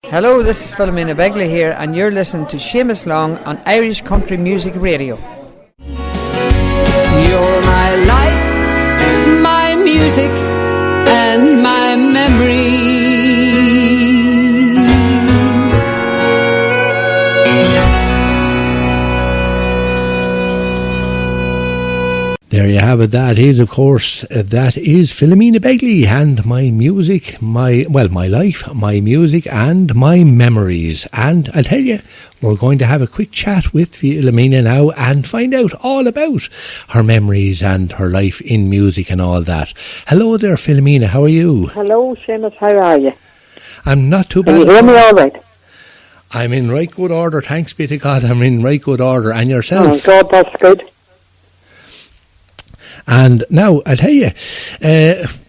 Hello, this is Philomena Begley here, and you're listening to Seamus Long on Irish Country Music Radio. You're my life, my music, and my memory. There you have it. That is, of course, that is Philomena Begley and my music, my life, my music and my memories. And I'll tell you, we're going to have a quick chat with Philomena now and find out all about her memories and her life in music and all that. Hello there, Philomena. How are you? Hello, Seamus. How are you? I'm not too bad. Can you hear me all right? I'm in right good order. Thanks be to God. I'm in right good order. And yourself? Oh, God, that's good. And now, I'll tell you,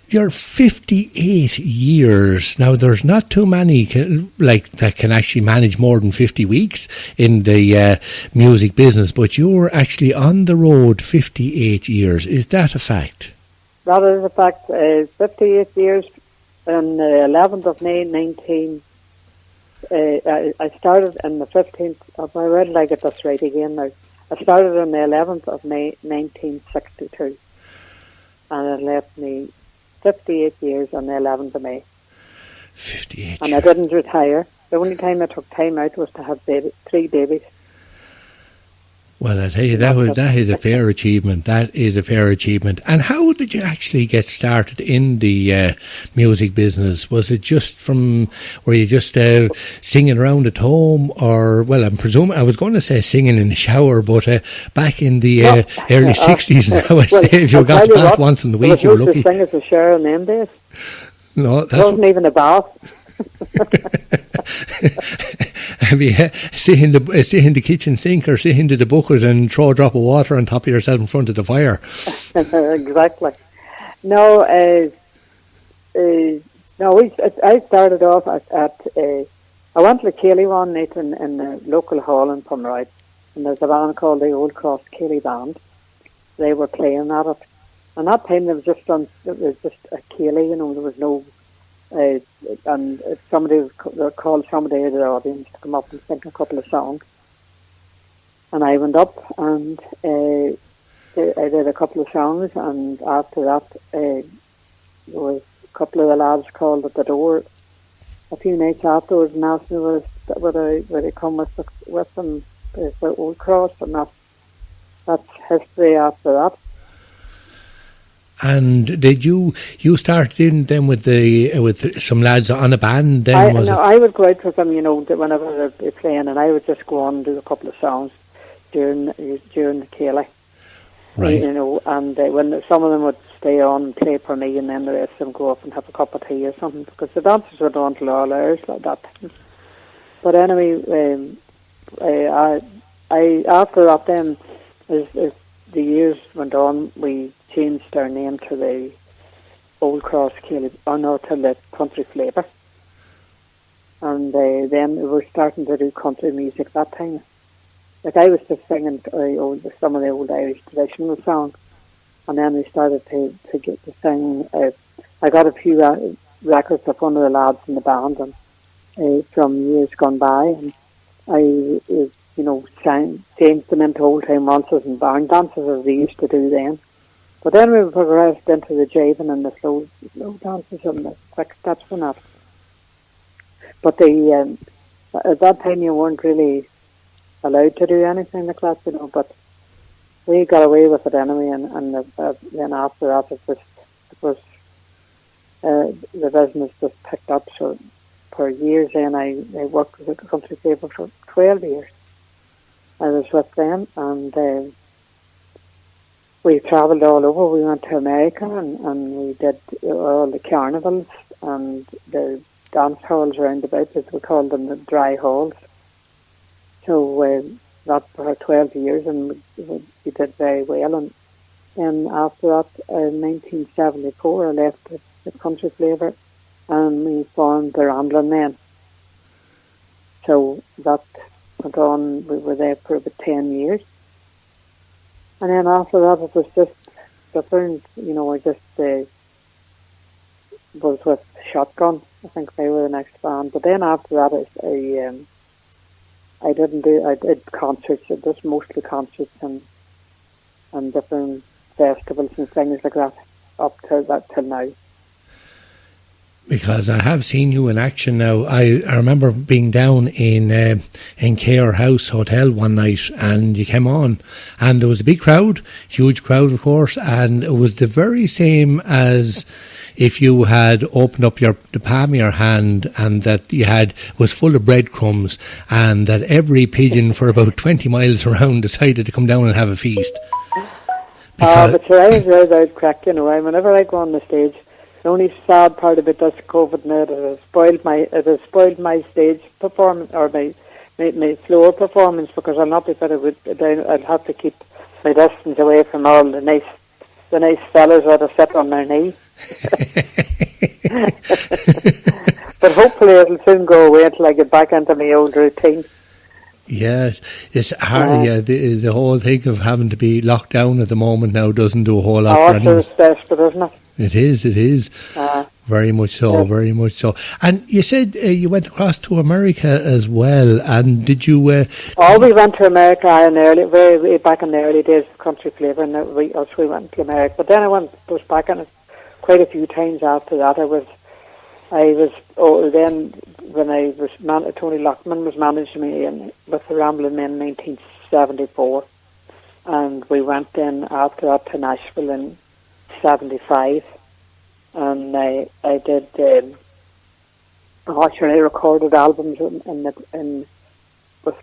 you're 58 years. Now, there's not too many that can actually manage more than 50 weeks in the music business, but you're actually on the road 58 years. Is that a fact? That is a fact. 58 years on the 11th of May, I started on the 15th of, I read like it that's right again now. I started on the 11th of May, 1962. And it left me 58 years on the 11th of May. 58 And I didn't retire. The only time I took time out was to have 3 babies. Well, I tell you, that is a fair achievement. That is a fair achievement. And how did you actually get started in the music business? Was it just were you just singing around at home, or, well, I'm presuming, I was going to say singing in the shower, but back in the early 60s now, I'd say if you got to bath once in the week, you were lucky. There was no such thing as a shower in them days. No, that wasn't even a bath. Sit in the kitchen sink or sit into the bucket and throw a drop of water on top of yourself in front of the fire. Exactly. No, I started off at I went to the Cayley one night in the local hall in Pomeroy, and there's a band called the Old Cross Cayley Band. They were playing at it, and that time it was just a Cayley, there was no. And somebody called somebody in the audience to come up and sing a couple of songs, and I went up and I did a couple of songs, and after that there was a couple of the lads called at the door a few nights afterwards and asked me would I come with them the Old Cross, and that's history after that. And did you start in then with some lads on a band then? I would go out with them, whenever they're playing, and I would just go on and do a couple of songs during the Cayley. Right. And when some of them would stay on and play for me, and then the rest of them go off and have a cup of tea or something, because the dancers would on till all hours like that. But anyway, I after that then, as the years went on, we changed our name to the Old Cross Cayley, to the Country Flavour. And then we were starting to do country music that time. Like I was just singing some of the old Irish traditional songs, and then we started to get to sing. I got a few records of one of the lads in the band, and from years gone by, and I changed them into old time waltzes and barn dances as they used to do then. But then we progressed into the jiving and the slow dances and the quick steps and that. But at that time you weren't really allowed to do anything like that, but we got away with it anyway, and then after that it was the business just picked up. So for years then I worked with the Country Flavour for 12 years. I was with them, and we travelled all over. We went to America, and we did all the carnivals and the dance halls around about, as we called them, the dry halls. So that for 12 years, and we did very well. And then after that, in 1974, I left the Country Flavour, and we formed the Ramblin' Men. So that went on. We were there for about 10 years. And then after that, it was just different. I just was with Shotgun. I think they were the next band. But then after that, I did concerts. It was mostly concerts and different festivals and things like that up till now. Because I have seen you in action now. I remember being down in Care House Hotel one night, and you came on, and there was a big crowd, huge crowd, of course, and it was the very same as if you had opened up the palm of your hand, and that was full of breadcrumbs, and that every pigeon for about 20 miles around decided to come down and have a feast. But sure, I enjoy that crack, whenever I go on the stage. The only sad part of it, that's COVID now, that it has spoiled my stage performance, or my floor performance, because I'll not be better with. I'll have to keep my distance away from all the nice fellas that are sitting on their knee. But hopefully it'll soon go away until I get back into my old routine. Yes, it's hard. The whole thing of having to be locked down at the moment now doesn't do a whole lot for anyone. It's desperate, isn't it? It is. Very much so, very much so. And you said you went across to America as well, and did you... we went to America way back in the early days of Country Flavour, and we went to America. But then I was back on it quite a few times after that. Then when Tony Lockman was managing me with the Ramblin' Men in 1974, and we went then after that to Nashville in 75, and I did. Actually, I recorded albums with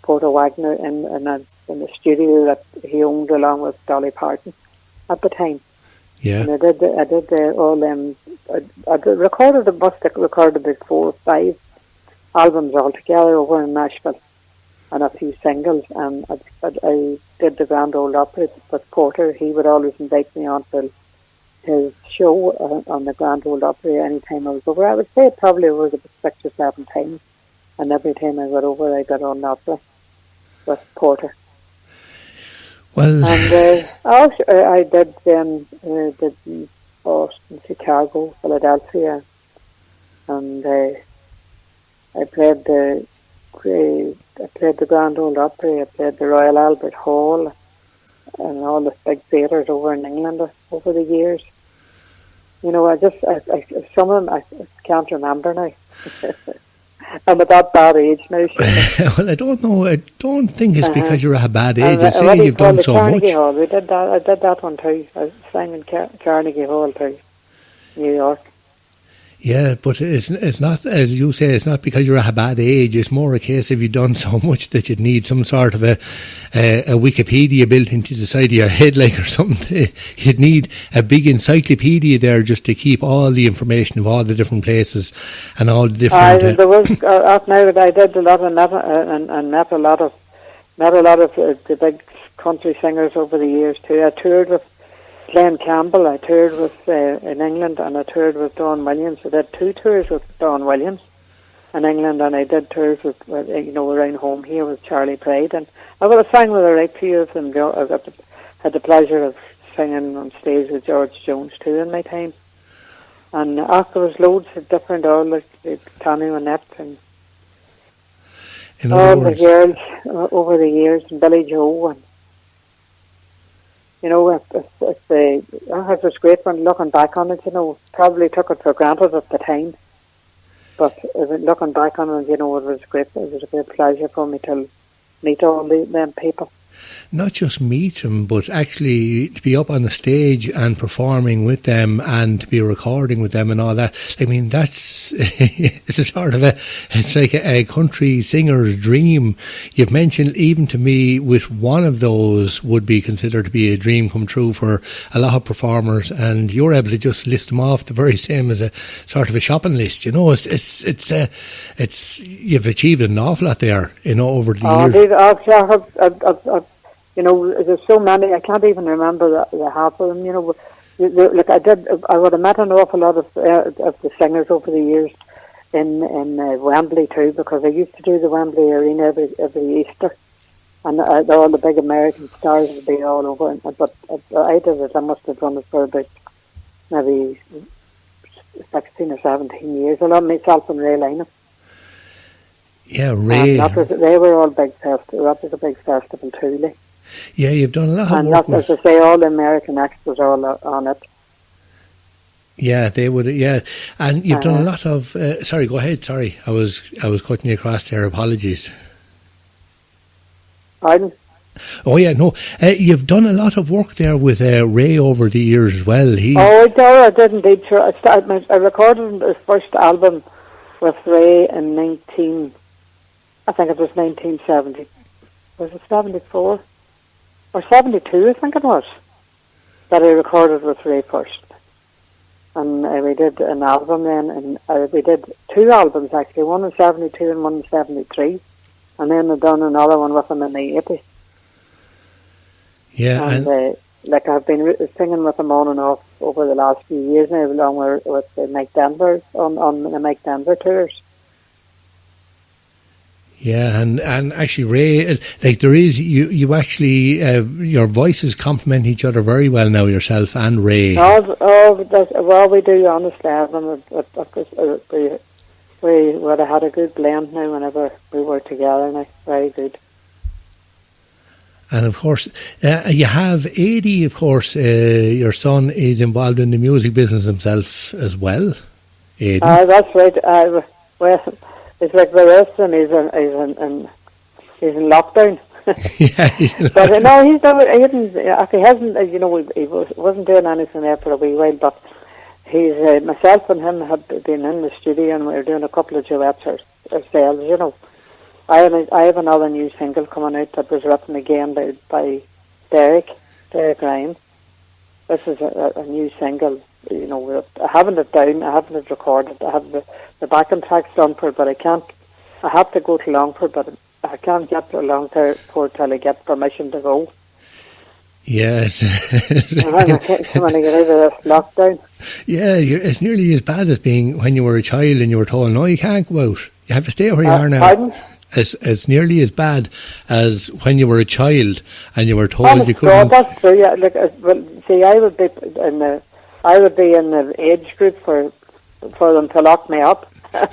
Porter Wagner in the studio that he owned along with Dolly Parton at the time. Yeah, and I did all them. I recorded about 4 or 5 albums altogether over in Nashville, and a few singles. And I did the Grand Ole Opry with Porter. He would always invite me on to his show on the Grand Ole Opry anytime I was over. I would say it probably was about 6 or 7 times, and every time I got over, I got on the opera with Porter. Well, and also I did Boston, Chicago, Philadelphia, and I played the Grand Ole Opry. I played the Royal Albert Hall, and all the big theatres over in England over the years. Some of them I can't remember now. I'm at that bad age now. Well, I don't know. I don't think it's because you're at a bad age. I say you've done so much. Hall. We did that. I did that one too. I sang in Carnegie Hall too, New York. Yeah, but it's not, as you say, it's not because you're at a bad age. It's more a case of you've done so much that you'd need some sort of a Wikipedia built into the side of your head, like, or something. You'd need a big encyclopedia there just to keep all the information of all the different places and all the different. There was now that I did a lot of and met a lot of the big country singers over the years too. I toured with Glenn Campbell. I toured with in England, and I toured with Don Williams. I did 2 tours with Don Williams in England, and I did tours with around home here with Charlie Pride, and I would have sang with a right few of them. I had the pleasure of singing on stage with George Jones too in my time, and after was loads of different, all like Tammy Wynette and all the girls over the years, and Billy Joe, and it was great when looking back on it. Probably took it for granted at the time, but looking back on it, it was great. It was a great pleasure for me to meet all them people. Not just meet them, but actually to be up on the stage and performing with them and to be recording with them and all that. I mean, that's it's a sort of it's like a country singer's dream. You've mentioned, even to me, with one of those would be considered to be a dream come true for a lot of performers, and you're able to just list them off the very same as a sort of a shopping list. It's you've achieved an awful lot there, over the years. There's so many, I can't even remember the half of them. I would have met an awful lot of the singers over the years in Wembley too, because I used to do the Wembley Arena every Easter, and all the big American stars would be all over. But I did it. I must have done it for about maybe 16 or 17 years. I love myself and Ray Lynham. Yeah, Ray. They were all big festivals. That was a big festival too. Like. Yeah, you've done a lot of and work with... as I say, all the American acts was all on it. Yeah, they would. Yeah, and you've done a lot of. Sorry, go ahead. Sorry, I was cutting you across there. Apologies. Pardon? Oh yeah, no. You've done a lot of work there with Ray over the years as well. I did indeed. Sure. I recorded his first album with Ray in 1970. Was it 74 or 72? I think it was that I recorded with Ray first. And we did an album then, and we did 2 albums actually, one in 72 and one in 73. And then I done another one with him in the 80s. Yeah, and like I've been singing with him on and off over the last few years now, along with Mike Denver on the Mike Denver tours. Yeah, and actually, Ray, like there is you actually your voices complement each other very well now, yourself and Ray. Well, we do honestly. We would have had a good blend now whenever we were together. Now, very good. And of course, you have Eddie. Of course, your son is involved in the music business himself as well. Eddie. That's right. Well. It's like the rest of them. He's in lockdown. Yeah, he's in lockdown. But no, he hasn't. You know, he wasn't doing anything there for a wee while. But he's myself and him have been in the studio, and we're doing a couple of duets ourselves. You know, I have another new single coming out that was written again by Derek Ryan. This is a new single. You know, I haven't it down, I haven't it recorded, I have the backing tracks done for it, but I have to go to Longford, but I can't get to Longford till I get permission to go. Yes. When I get out of this lockdown. Yeah, it's nearly as bad as being when you were a child and you were told, no, you can't go out. You have to stay where you are now. Pardon? It's nearly as bad as when you were a child and you were told you couldn't. That's true, yeah. See, I would be in the age group for them to lock me up. But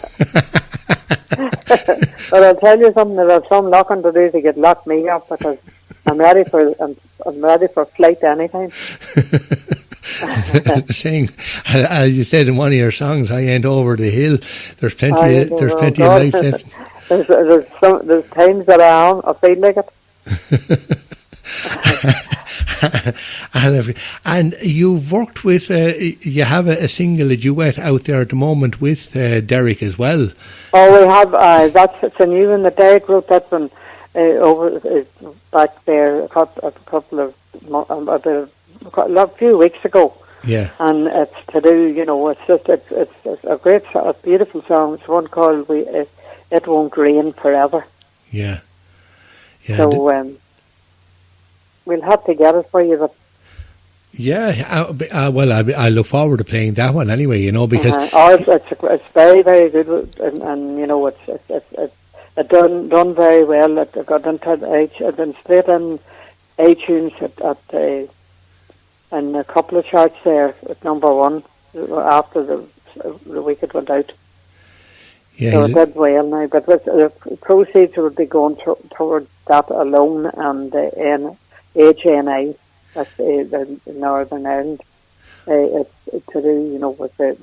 I'll tell you something, there's some locking to do to get locked me up, because I'm ready for flight anytime. Saying, as you said in one of your songs, I ain't over the hill. There's plenty of life left. There's times that I feel like it. And you've worked with, you have a single, a duet out there at the moment with Derek as well. Oh, we have, it's a new one that Derek wrote. That one back there a few weeks ago. Yeah. And it's to do, you know, it's a great, a beautiful song. It's one called It Won't Rain Forever. Yeah. So, we'll have to get it for you, but... Yeah, well, I look forward to playing that one anyway, you know, because... It's very, very good, and you know, it's done very well. It got into straight in iTunes and a couple of charts there at #1 after the week it went out. Yeah, so it did well now, but the proceeds would be going toward that alone and HNI, that's in Northern Ireland. It's to do, you know, with the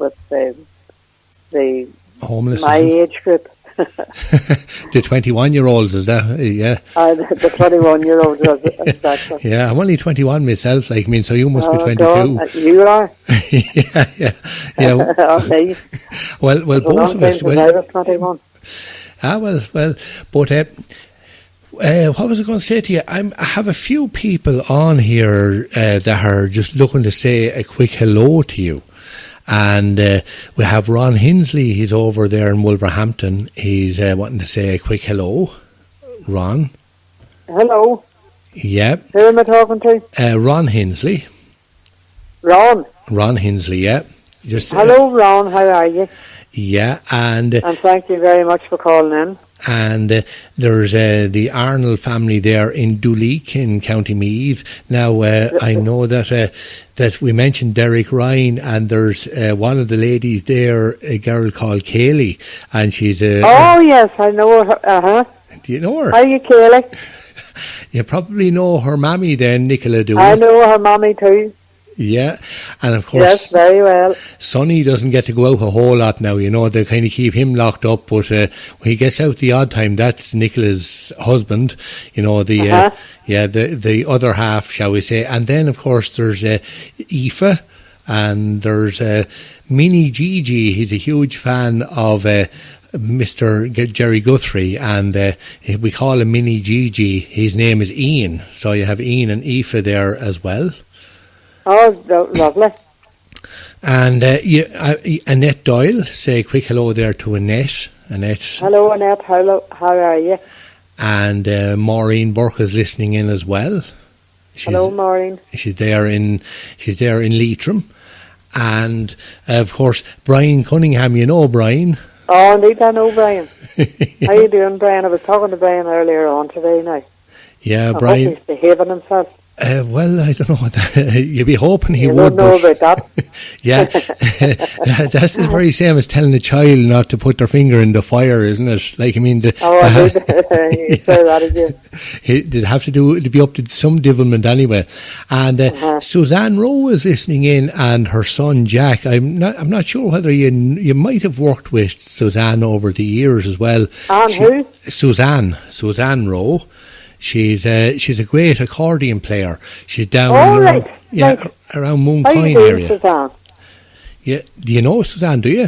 homeless, my age group. The 21-year-olds, is that? Yeah. The 21-year-olds, exactly. Yeah, I'm only 21 myself, like, I mean, so you must be 22. God, you are? yeah. Me. Well, both of us. I was 21. But what was I going to say to you? I have a few people on here that are just looking to say a quick hello to you. And we have Ron Hinsley, he's over there in Wolverhampton. He's wanting to say a quick hello. Ron? Hello. Yeah. Who am I talking to? Ron Hinsley. Ron? Ron Hinsley, yeah. Just hello, Ron, how are you? Yeah, and thank you very much for calling in. And there's the Arnold family there in Duleek in County Meath. Now, I know that we mentioned Derek Ryan, and there's one of the ladies there, a girl called Kaylee, and she's a... Oh, yes, I know her. Do you know her? How are you, Kaylee? You probably know her mammy then, Nicola, do you? I know her mammy too. Yeah, and of course, yes, very well. Sonny doesn't get to go out a whole lot now, they kind of keep him locked up, but when he gets out the odd time, that's Nicola's husband, the other half, shall we say. And then, of course, there's Aoife, and there's Mini Gigi. He's a huge fan of Mr. Jerry Guthrie, and we call him Mini Gigi. His name is Ian, so you have Ian and Aoife there as well. Oh, lovely. And Annette Doyle, say a quick hello there to Annette. Hello, Annette. How are you? And Maureen Burke is listening in as well. Hello, Maureen. She's there in Leitrim. And, of course, Brian Cunningham, Brian. Oh, indeed, I know Brian. How you doing, Brian? I was talking to Brian earlier on today now. Yeah, I Brian. hope he's behaving himself. Well, I don't know what that, you'd be hoping he you would. You don't know about that. Yeah, that's the very same as telling a child not to put their finger in the fire, isn't it? Like, I mean, you say that again. It'd have to be up to some devilment anyway. And Suzanne Ro is listening in, and her son Jack. I'm not sure whether you might have worked with Suzanne over the years as well. And who? Suzanne Ro. She's a great accordion player. She's down around Mooncoin area. Suzanne? Yeah, do you know Suzanne? Do you,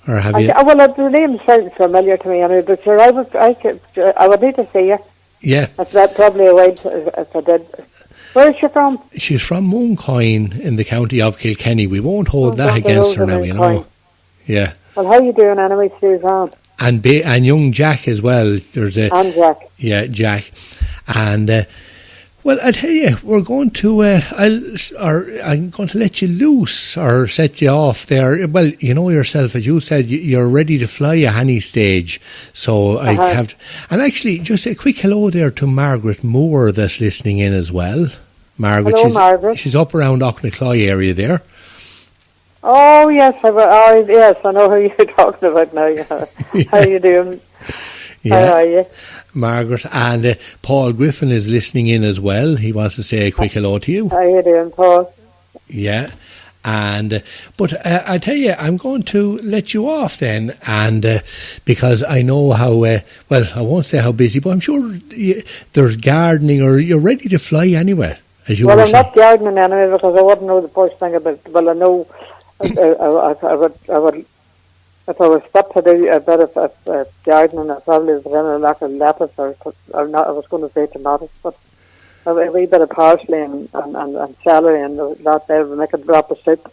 or have you? Well, the name sounds familiar to me. Anyway, but sure, I would need to see her. Yeah, that's probably a way if I did. Where is she from? She's from Mooncoin in the county of Kilkenny. We won't hold that against her now, Yeah. Well, how are you doing anyway, Suzanne? And young Jack as well. And Jack. Yeah, Jack. And well, I tell you, we're going to. I'm going to let you loose or set you off there. Well, you know yourself, as you said, you're ready to fly at any stage. So I have to, and actually, just a quick hello there to Margaret Moore that's listening in as well. Margaret, Margaret. She's up around Auchnacloy area there. Oh yes, yes, I know who you're talking about now. How are you doing? Yeah. How are you? Margaret, and Paul Griffin is listening in as well. He wants to say a quick hello to you. How are you doing, Paul? Yeah, and but I tell you, I'm going to let you off then, and because I know how well, I won't say how busy, but I'm sure there's gardening, or you're ready to fly anyway. As you I'm not gardening anyway because I wouldn't know the first thing about it. Well, I know I would. If I was stuck to do a bit of gardening, I probably was going to lack of lettuce or not. I was going to say tomatoes, but a wee bit of parsley and celery and that there would make a drop of soup.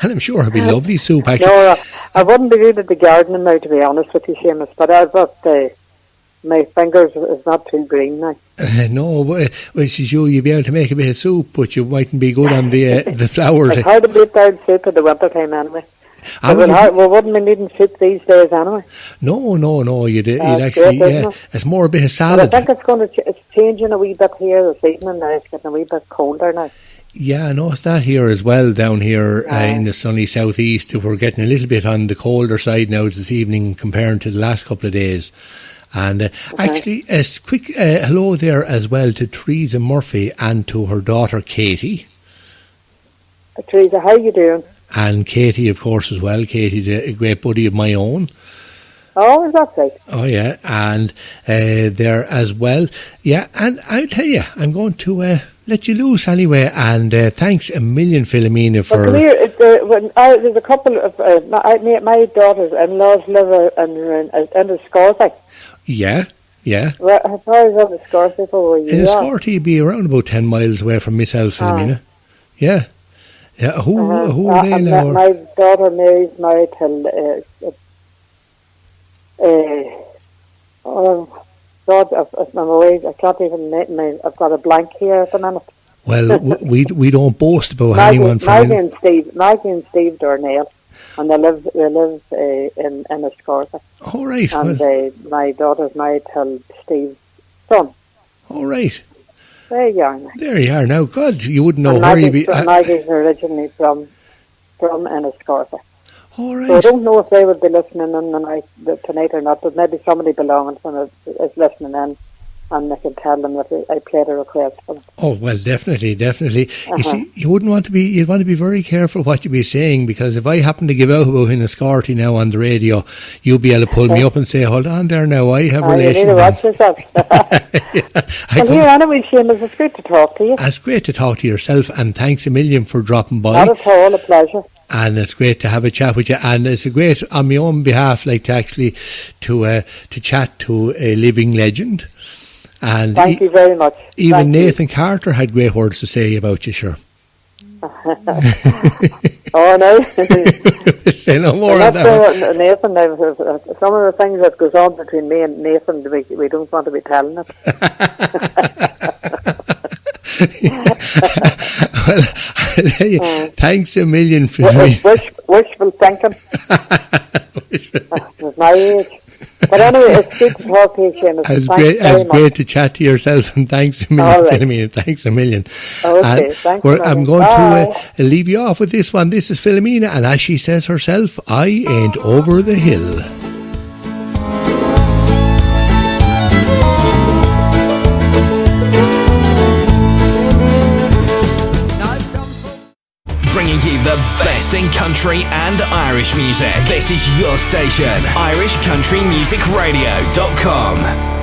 And I'm sure it'd be lovely soup, actually. No, I wouldn't be good at the gardening now, to be honest with you, Seamus, but I've got my fingers is not too green now. No, well, she's you'd be able to make a bit of soup, but you mightn't be good on the flowers. It's hard to beat down soup in the winter time anyway. We wouldn't be needing soup these days anyway. No, you'd actually, it's more a bit of salad. But I think it's changing a wee bit here this evening now. It's getting a wee bit colder now. Yeah, I noticed that here as well, down here in the sunny southeast. We're getting a little bit on the colder side now this evening compared to the last couple of days. And actually, a quick hello there as well to Teresa Murphy and to her daughter Katie. Teresa, how are you doing? And Katie, of course, as well. Katie's a great buddy of my own. Oh, is that right? Oh, yeah. And there as well. Yeah, and I'll tell you, I'm going to let you loose anyway. And thanks a million, Philomena, for... Come here, there's a couple of... my daughter's in-laws live in the Scorsese. Yeah. Well, how far is on the Scorsese for you? In the Scorsese, you'd be around about 10 miles away from myself, Philomena. Yeah. Yeah, who are they now? My daughter Mary's married till God, I'm away. I can't even name. I've got a blank here at the minute. Well, we don't boast about anyone from Maggie and Steve Darnell. And they live in Escorza. All right. And Well, my daughter's married to Steve's son. all right. There you are. There you are. Now, God, you wouldn't know And where you'd be. Maggie's originally from Enniscorthy. All right. So I don't know if they would be listening in tonight or not, but maybe somebody belonging to them is listening in, and I can tell them that I played a request for them. Oh, well, definitely. You see, you'd want to be very careful what you be saying, because if I happen to give out about Enniscorthy now on the radio, you'll be able to pull me up and say, hold on there now, I have relations. You need to watch yourself. Well, here, anyway, Seamus, it's great to talk to you. It's great to talk to yourself, and thanks a million for dropping by. Not at all, a pleasure. And it's great to have a chat with you, and it's a great, on my own behalf, like to actually to chat to a living legend. And thank you very much. Even Nathan Carter had great words to say about you, sure. Oh no! Say no more on that. Nathan, some of the things that goes on between me and Nathan, we don't want to be telling it. Well, I'll tell you, thanks a million for wishful thinking. With my age. But anyway, it's good to talk to you, Seamus. It's great to chat to yourself, and thanks a million, Philomena. Thanks a million. Okay, thanks. I'm going to leave you off with this one. This is Philomena, and as she says herself, I ain't over the hill. Bringing you the best in country and Irish music. This is your station, irishcountrymusicradio.com.